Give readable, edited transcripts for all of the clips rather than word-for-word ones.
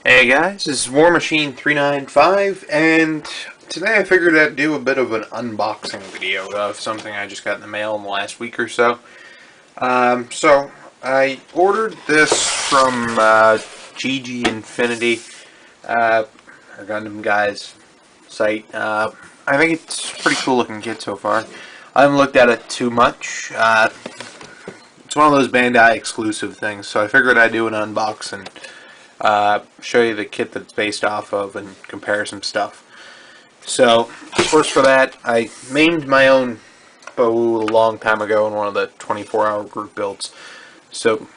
Hey guys, this is War Machine 395, and today I figured I'd do a bit of an unboxing video of something I just got in the mail in the last week or so. So I ordered this from GG Infinity, our Gundam Guys site. I think it's a pretty cool looking kit so far. I haven't looked at it too much. It's one of those Bandai exclusive things, so I figured I'd do an unboxing. Show you the kit that it's based off of and compare some stuff. So, of course, for that, I named my own Bawoo a long time ago in one of the 24-hour group builds. So,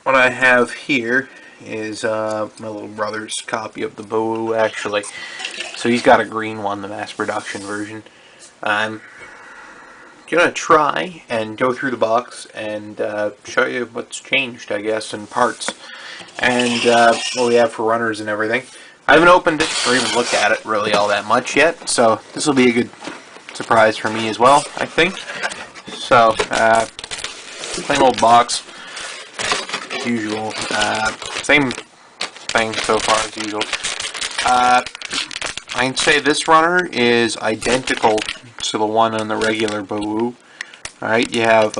what I have here is my little brother's copy of the Bawoo, actually. So he's got a green one, the mass production version. I'm gonna try and go through the box and show you what's changed, I guess, in parts. And what we have for runners and everything. I haven't opened it or even looked at it really all that much yet, so this will be a good surprise for me as well, I think. So, plain old box, as usual. Same thing so far as usual. I can say this runner is identical to the one on the regular Bawoo. Alright, you have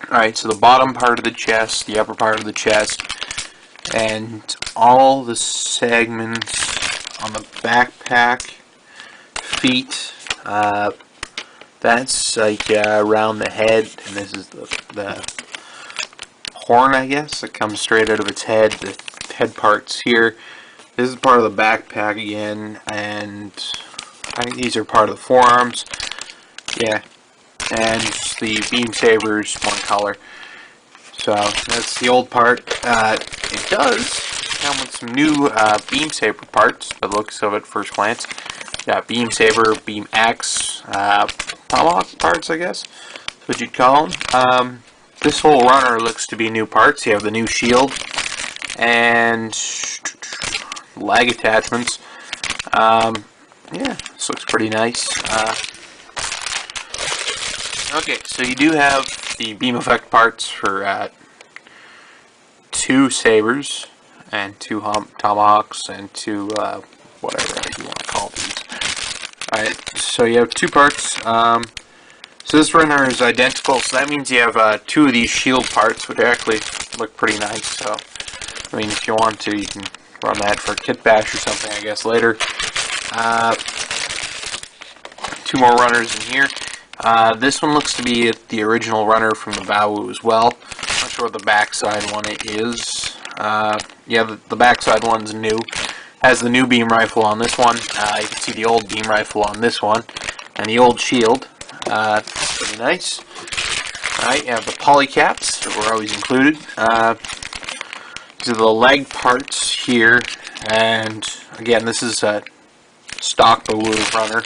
alright, so the bottom part of the chest, the upper part of the chest, and all the segments on the backpack, feet, that's like around the head, and this is the horn, I guess, that comes straight out of its head, the head parts here. This is part of the backpack again, and I think these are part of the forearms, yeah. And the beam sabers, one color. So that's the old part. It does come with some new beam saber parts. The looks of it first glance. Got beam saber, beam axe, tomahawk parts, I guess. That's what you'd call them. This whole runner looks to be new parts. You have the new shield and leg attachments. Yeah, this looks pretty nice. Okay, so you do have the beam effect parts for 2 sabers and 2 tomahawks and 2 whatever you want to call these. Alright, so you have 2 parts. So this runner is identical, so that means you have 2 of these shield parts, which actually look pretty nice. So, I mean, if you want to, you can run that for a kit bash or something, I guess, later. 2 more runners in here. This one looks to be the original runner from the Bawoo as well. Not sure what the backside one is. Yeah, the backside one's new. Has the new beam rifle on this one. You can see the old beam rifle on this one. And the old shield. Pretty nice. Alright, you have the poly caps that were always included. These are the leg parts here. And again, this is a stock Bawoo runner.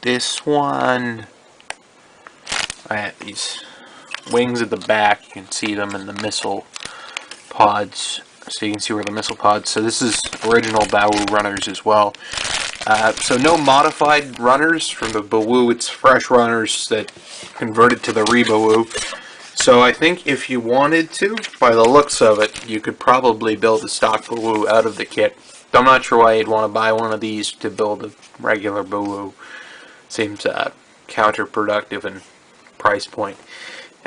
This one, I have these wings at the back. You can see them in the missile pods, so you can see where the missile pods. So this is original Bawoo runners as well. So no modified runners from the Bawoo. It's fresh runners that converted to the ReBawoo. So I think if you wanted to, by the looks of it, you could probably build a stock Bawoo out of the kit. I'm not sure why you'd want to buy one of these to build a regular Bawoo. Seems counterproductive in price point.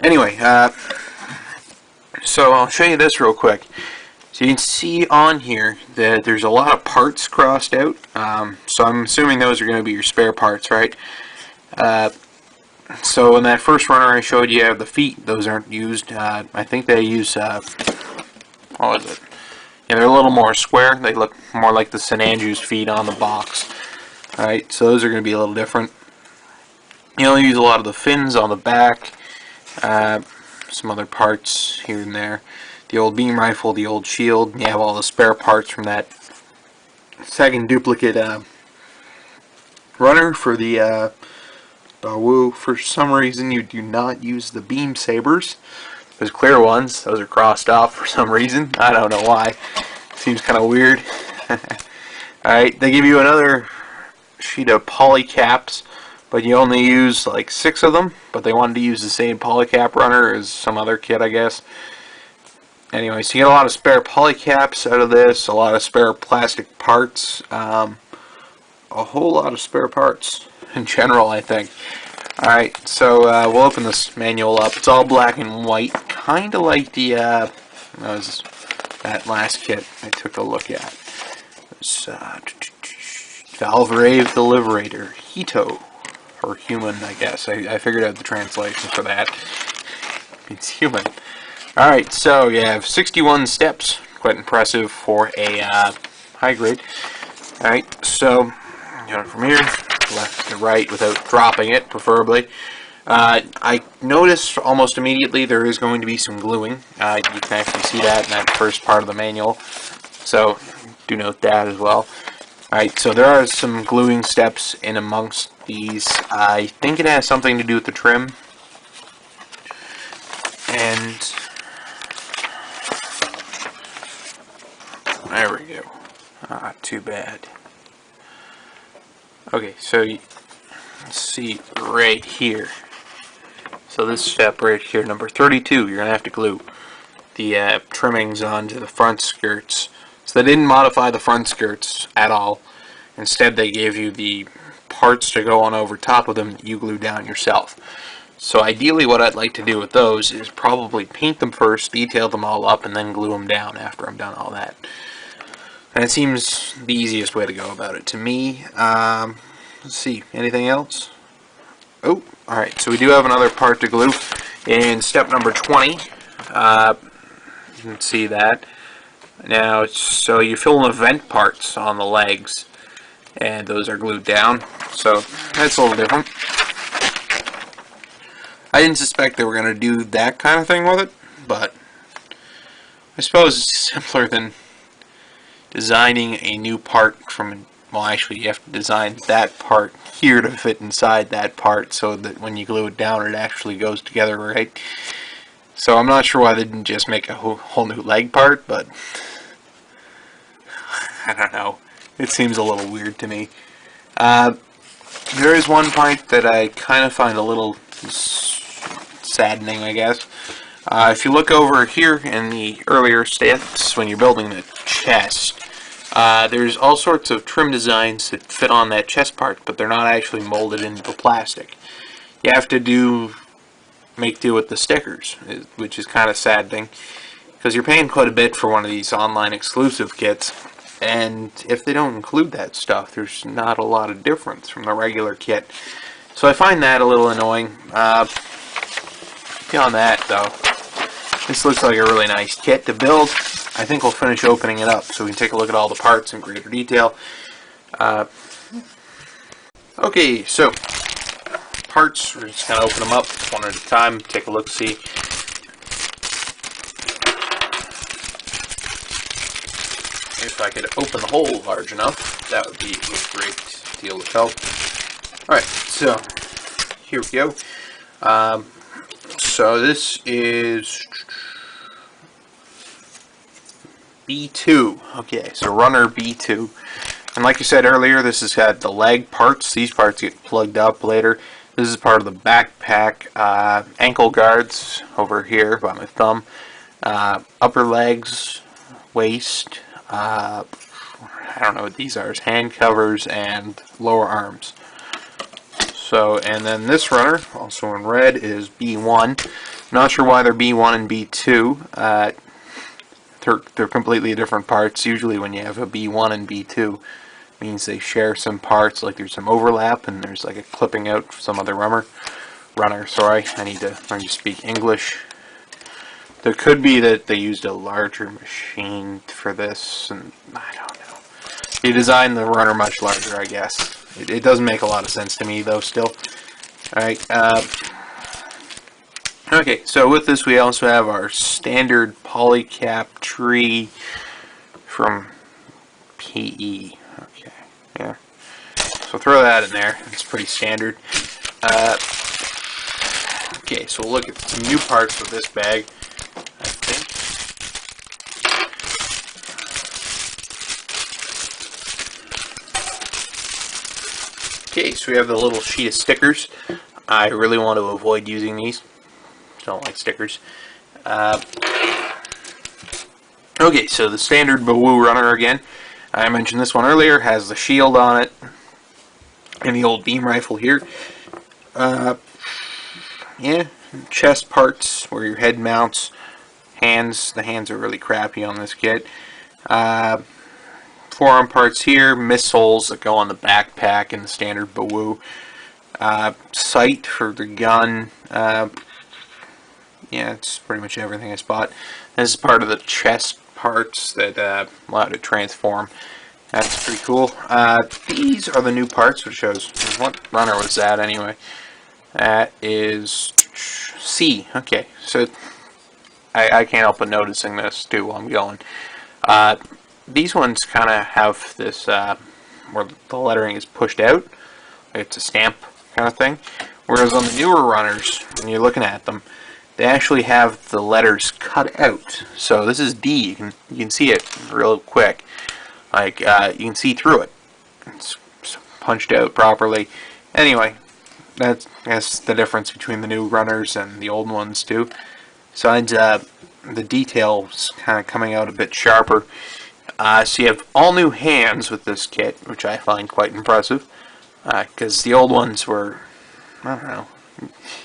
Anyway, so I'll show you this real quick. So you can see on here that there's a lot of parts crossed out. So I'm assuming those are going to be your spare parts, right? So in that first runner I showed you, have the feet. Those aren't used. I think they use, what was it? Yeah, they're a little more square. They look more like the St. Andrew's feet on the box. Alright, so those are going to be a little different. You only use a lot of the fins on the back, some other parts here and there. The old beam rifle, the old shield, you have all the spare parts from that second duplicate runner for the Bawoo. For some reason you do not use the beam sabers. Those clear ones, those are crossed off for some reason. I don't know why. Seems kind of weird. Alright, they give you another sheet of poly caps but you only use like 6 of them, but they wanted to use the same polycap runner as some other kit, I guess. Anyway, so you get a lot of spare polycaps out of this, a lot of spare plastic parts, a whole lot of spare parts in general, I think. Alright, so we'll open this manual up. It's all black and white, kind of like that last kit I took a look at. It's Valve Rave the Liberator, Hito, or human, I guess. I figured out the translation for that. It's human. Alright, so you have 61 steps. Quite impressive for a high grade. Alright, so you go from here, left to right without dropping it, preferably. I noticed almost immediately there is going to be some gluing. You can actually see that in that first part of the manual. So do note that as well. Alright, so there are some gluing steps in amongst these. I think it has something to do with the trim. And there we go. Too bad. Okay, so let's see right here. So this step right here, number 32, you're going to have to glue the trimmings onto the front skirts. So they didn't modify the front skirts at all. Instead, they gave you the parts to go on over top of them that you glue down yourself. So ideally what I'd like to do with those is probably paint them first, detail them all up, and then glue them down after I'm done all that. And it seems the easiest way to go about it to me. Let's see, anything else? Oh, alright, so we do have another part to glue in step number 20. You can see that. Now, so you fill in the vent parts on the legs, and those are glued down. So that's a little different. I didn't suspect they were going to do that kind of thing with it, but I suppose it's simpler than designing a new part from, well, actually you have to design that part here to fit inside that part so that when you glue it down it actually goes together right. So I'm not sure why they didn't just make a whole new leg part, but I don't know. It seems a little weird to me. There is one part that I kind of find a little saddening, I guess. If you look over here in the earlier steps when you're building the chest, there's all sorts of trim designs that fit on that chest part, but they're not actually molded into the plastic. You have to make do with the stickers, which is kind of saddening, because you're paying quite a bit for one of these online exclusive kits, and if they don't include that stuff, there's not a lot of difference from the regular kit. So I find that a little annoying. Beyond that, though, this looks like a really nice kit to build. I think we'll finish opening it up so we can take a look at all the parts in greater detail. Okay, so parts, we're just going to open them up one at a time, take a look, see. If I could open the hole large enough, that would be a great deal of help. Alright, so here we go. So this is B2. Okay, so runner B2. And like I said earlier, this has had the leg parts. These parts get plugged up later. This is part of the backpack. Ankle guards over here by my thumb. Upper legs, waist. I don't know what these are. It's hand covers and lower arms. So, and then this runner, also in red, is B1. Not sure why they're B1 and B2. They're completely different parts. Usually when you have a B1 and B2, it means they share some parts, like there's some overlap and there's like a clipping out for some other runner. Sorry, I need to learn to speak English. There could be that they used a larger machine for this, and I don't know. They designed the runner much larger, I guess. It doesn't make a lot of sense to me, though, still. Alright, okay, so with this we also have our standard polycap tree from PE. Okay, yeah. So throw that in there. It's pretty standard. Okay, so we'll look at some new parts with this bag, I think. Okay, so we have the little sheet of stickers. I really want to avoid using these. Don't like stickers. Okay, so the standard Bawoo runner again. I mentioned this one earlier. Has the shield on it and the old beam rifle here. Yeah, chest parts where your head mounts. Hands. The hands are really crappy on this kit. Forearm parts here. Missiles that go on the backpack in the standard Bawoo. Sight for the gun. Yeah, it's pretty much everything I spot. This is part of the chest parts that allow it to transform. That's pretty cool. These are the new parts, which shows what runner was that anyway. That is C. Okay, so I can't help but noticing this too while I'm going. These ones kind of have this where the lettering is pushed out. It's a stamp kind of thing. Whereas on the newer runners, when you're looking at them, they actually have the letters cut out. So this is D. You can see it real quick. Like you can see through it. It's punched out properly. Anyway, that's the difference between the new runners and the old ones too. Besides, the details kind of coming out a bit sharper. So you have all new hands with this kit, which I find quite impressive. Because the old ones were, I don't know,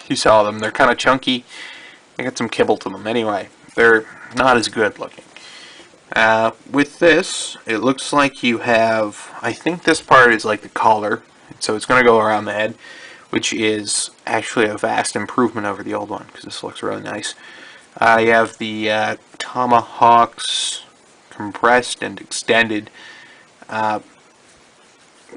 you saw them. They're kind of chunky. They got some kibble to them. Anyway, they're not as good looking. With this, it looks like you have, I think this part is like the collar, so it's going to go around the head, which is actually a vast improvement over the old one, because this looks really nice. You have the tomahawks compressed and extended.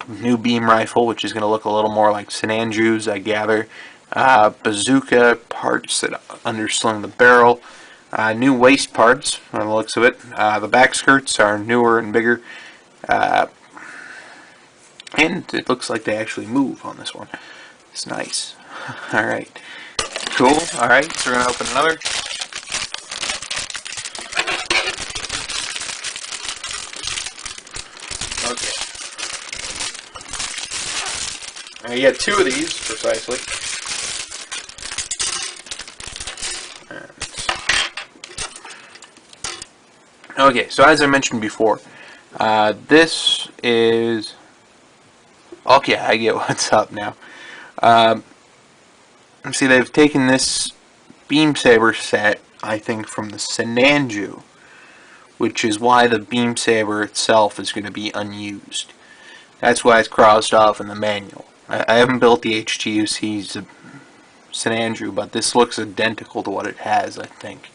New beam rifle, which is going to look a little more like Sinanju's, I gather. Bazooka parts that undersling the barrel. New waist parts, on the looks of it. The back skirts are newer and bigger. And it looks like they actually move on this one. It's nice. Alright. Cool. Alright, so we're going to open another. Okay. You get two of these, precisely. Okay, so as I mentioned before, this is... Okay, I get what's up now. See, they've taken this beam saber set, I think, from the Sinanju, which is why the beam saber itself is going to be unused. That's why it's crossed off in the manual. I haven't built the HGUC Sinanju, but this looks identical to what it has, I think.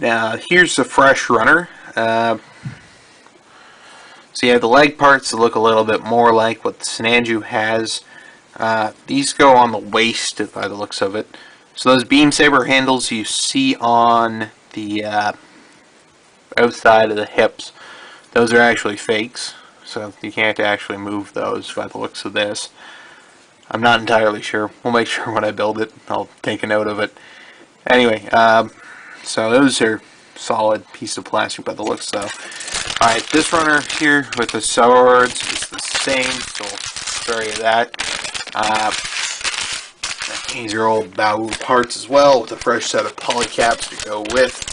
Now, here's the fresh runner. So you have the leg parts that look a little bit more like what the Sinanju has. These go on the waist by the looks of it. So those beam saber handles you see on the outside of the hips, those are actually fakes. So you can't actually move those by the looks of this. I'm not entirely sure. We'll make sure when I build it, I'll take a note of it. Anyway, so those are solid piece of plastic by the looks though. Alright, this runner here with the swords is the same, so we'll show you that. These are old Bawoo parts as well, with a fresh set of polycaps to go with.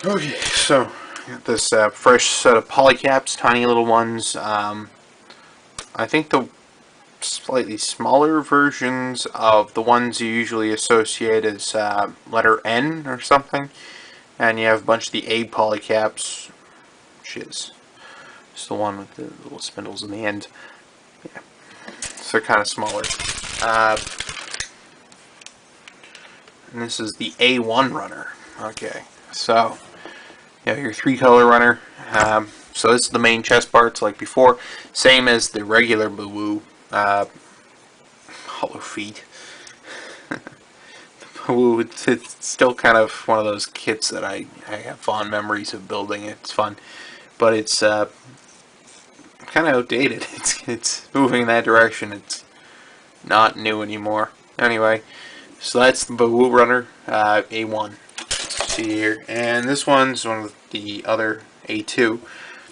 Okay, so got this fresh set of polycaps, tiny little ones. I think the slightly smaller versions of the ones you usually associate as letter N or something, and you have a bunch of the A polycaps, which is just the one with the little spindles in the end. Yeah, so they're kind of smaller. And this is the A1 runner. Okay, so you have your 3-color runner. So this is the main chest parts like before, same as the regular Bawoo. Hollow feet. Bawoo, it's still kind of one of those kits that I have fond memories of building. It's fun, but it's kind of outdated. It's moving in that direction. It's not new anymore. Anyway, so that's the Bawoo runner, A1. see here, and this one's one of the other A2.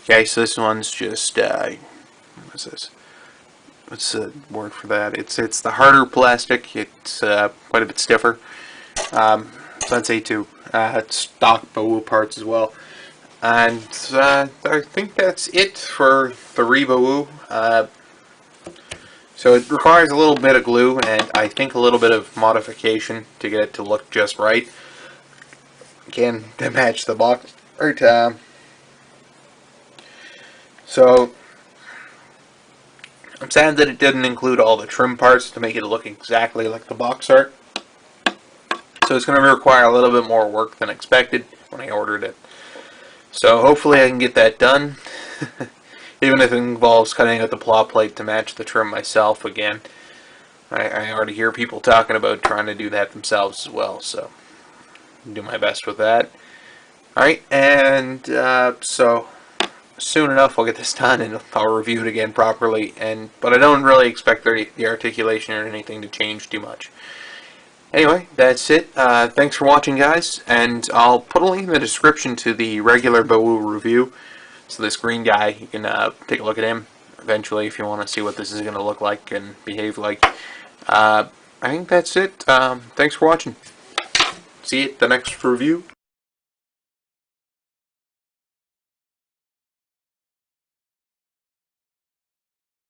Okay, so this one's just what's this? What's the word for that? It's the harder plastic. It's quite a bit stiffer. So that's A2. It's stock Bawoo parts as well. And I think that's it for the ReBawoo. So it requires a little bit of glue and I think a little bit of modification to get it to look just right. Again, to match the box art. So I'm sad that it didn't include all the trim parts to make it look exactly like the box art. So it's going to require a little bit more work than expected when I ordered it. So hopefully I can get that done. Even if it involves cutting out the claw plate to match the trim myself again. I already hear people talking about trying to do that themselves as well, so I'll do my best with that. Alright, and so soon enough I'll get this done and I'll review it again properly, but I don't really expect the articulation or anything to change too much. Anyway, that's it. Thanks for watching, guys, and I'll put a link in the description to the regular Bawoo review. So this green guy, you can take a look at him eventually if you want to see what this is going to look like and behave like. I think that's it. Thanks for watching. See you at the next review.